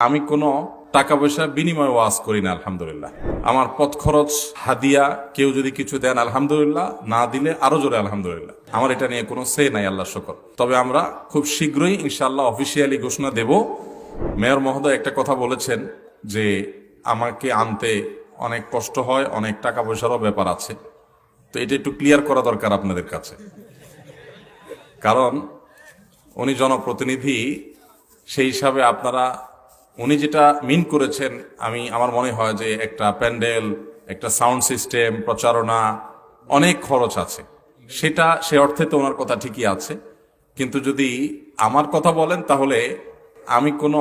আমি কোনো টাকা পয়সা বিনিময়ে ওয়াজ করি না। আলহামদুলিল্লাহ। আমার পথ খরচ হাদিয়া কেউ যদি কিছু দেন আলহামদুলিল্লাহ, না দিলে আরো জোরে আলহামদুলিল্লাহ। আমার এটা নিয়ে কোনো সে নাই, আল্লাহ শুকর। তবে আমরা খুব শীঘ্রই ইনশাআল্লাহ অফিসিয়ালি ঘোষণা দেব। মেয়র মহোদয় একটা কথা বলেছেন যে আমাকে আনতে অনেক কষ্ট হয়, অনেক টাকা পয়সারও ব্যাপার আছে। তো এটা একটু ক্লিয়ার করা দরকার আপনাদের কাছে, কারণ উনি জনপ্রতিনিধি, সেই হিসাবে আপনারা উনি যেটা মিন করেছেন, আমার মনে হয় যে একটা প্যান্ডেল, একটা সাউন্ড সিস্টেম, প্রচারণা, অনেক খরচ আছে। সে অর্থে তো ওনার কথা ঠিকই আছে, কিন্তু যদি আমার কথা বলেন তাহলে আমি কোনো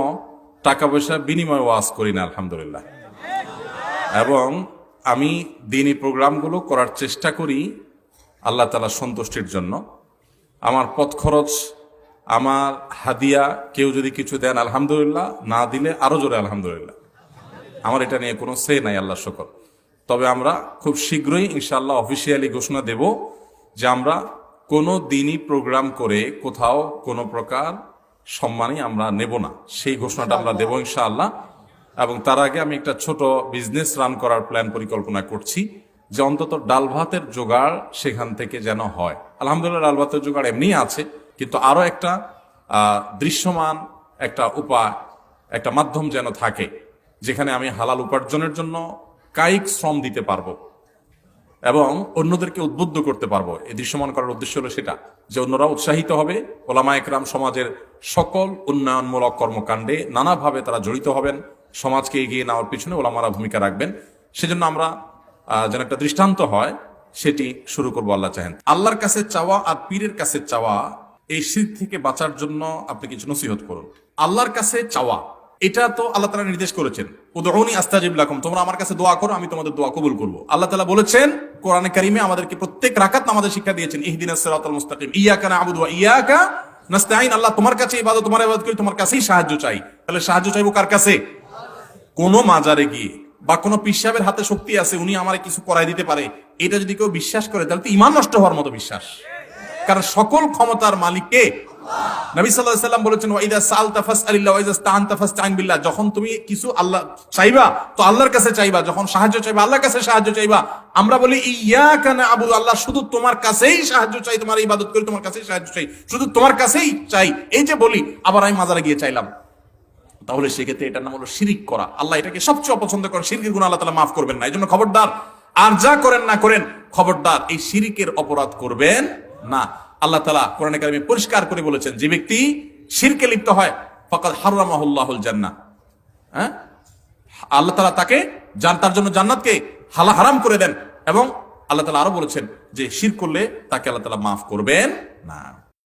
টাকা পয়সা বিনিময়ে ওয়াজ করি না। আলহামদুলিল্লাহ। এবং আমি দিনী প্রোগ্রামগুলো করার চেষ্টা করি আল্লাহ তাআলার সন্তুষ্টির জন্য। আমার পথ খরচ, আমার হাদিয়া কেউ যদি কিছু দেন আলহামদুলিল্লাহ, না দিলে আরো জোরে আলহামদুলিল্লাহ। আমার এটা নিয়ে কোনো সে নাই, আল্লাহ শুকর। তবে আমরা খুব শীঘ্রই ইনশাআল্লাহ অফিসিয়ালি ঘোষণা দেব যে আমরা কোনো দিনই প্রোগ্রাম করে কোথাও কোনো প্রকার সম্মানই আমরা নেব না। সেই ঘোষণাটা আমরা দেব ইনশাআল্লাহ। এবং তার আগে আমি একটা ছোট বিজনেস রান করার প্ল্যান পরিকল্পনা করছি, যে অন্তত ডাল ভাতের জোগাড় সেখান থেকে যেন হয়। আলহামদুলিল্লাহ ডাল ভাতের জোগাড় এমনি আছে, কিন্তু আরো একটা দৃশ্যমান একটা উপায়, একটা মাধ্যম যেন থাকে, যেখানে আমি হালাল উপার্জনের জন্য কায়িক শ্রম দিতে পারবো এবং অন্যদেরকে উদ্বুদ্ধ করতে পারবো। এই দৃশ্যমান করার উদ্দেশ্য হলো সেটা, যে অন্যরা উৎসাহিত হবে। ওলামা একরাম সমাজের সকল উন্নয়নমূলক কর্মকাণ্ডে নানাভাবে তারা জড়িত হবেন, সমাজকে এগিয়ে নেওয়ার পিছনে ওলামারা ভূমিকা রাখবেন। সেজন্য আমরা যেন একটা দৃষ্টান্ত হয় সেটি শুরু করবো আল্লাহ চাহেন। আল্লাহর কাছে চাওয়া আর পীরের কাছে চাওয়া, এই শিরক থেকে বাঁচার জন্য আপনি কিছু নসিহত করুন। আল্লাহর কাছে চাওয়া, এটা তো আল্লাহ তাআলা নির্দেশ করেছেন, উদউনি আস্তাজিব লাকুম, তোমরা আমার কাছে দোয়া করো, আমি তোমাদের দোয়া কবুল করব। আল্লাহ তাআলা বলেছেন কোরআনে কারিমে, আমাদেরকে প্রত্যেক রাকাত নামাজে শিক্ষা দিয়েছেন, ইহদিনাস সিরাতাল মুস্তাকিম, ইয়াকা না'বুদু ওয়া ইয়াকা নাস্তাঈন। আল্লাহ তোমার কাছে ইবাদত, তোমার ইবাদত করি, তোমার কাছেই সাহায্য চাই। তাহলে সাহায্য চাইবো কার কাছে? কোন মাজারে গিয়ে বা কোন পীর সাহেবের হাতে শক্তি আছে, উনি আমারে কিছু করাই দিতে পারে, এটা যদি কেউ বিশ্বাস করে তাহলে তো ঈমান নষ্ট হওয়ার মতো বিশ্বাস। কারণ সকল ক্ষমতার মালিক কে? নবী সাল্লাল্লাহু আলাইহি ওয়াসাল্লাম বলেছেন, ওয়া ইযা সাআলতা ফাসআলিল্লাহ ওয়া ইযা ইসতাআনতা ফাসতাঈন বিল্লাহ। যখন তুমি কিছু আল্লাহ চাইবা তো আল্লাহর কাছে চাইবা, যখন সাহায্য চাইবা আল্লাহর কাছে সাহায্য চাইবা। আমরা বলি ইয়াকা না'বুদু, আল্লাহ শুধু তোমার কাছেই সাহায্য চাই, তোমার ইবাদত করি, তোমার কাছেই সাহায্য চাই, শুধু তোমার কাছেই চাই। এই যে বলি, আবার আমি মাজারে গিয়ে চাইলাম, তাহলে সেক্ষেত্রে এটার নাম হলো শিরিক করা। আল্লাহ এটাকে সবচেয়ে অপছন্দ করেন। শিরকের গুনাহ আল্লাহ তাআলা মাফ করবেন না। এজন্য খবরদার, আর যা করেন না করেন, খবরদার এই শিরিকের অপরাধ করবেন না। আল্লাহ তাআলা কোরআনে কারিমে পরিষ্কার করে বলেছেন, যে ব্যক্তি শিরকে লিপ্ত হয় ফাকাদ হারামাহুল্লাহুল জান্নাহ, আল্লাহ তাআলা তাকে তার জন্য জান্নাতকে হারাম করে দেন। এবং আল্লাহ তাআলা আরো বলেছেন যে শিরক করলে তাকে আল্লাহ তাআলা মাফ করবেন না।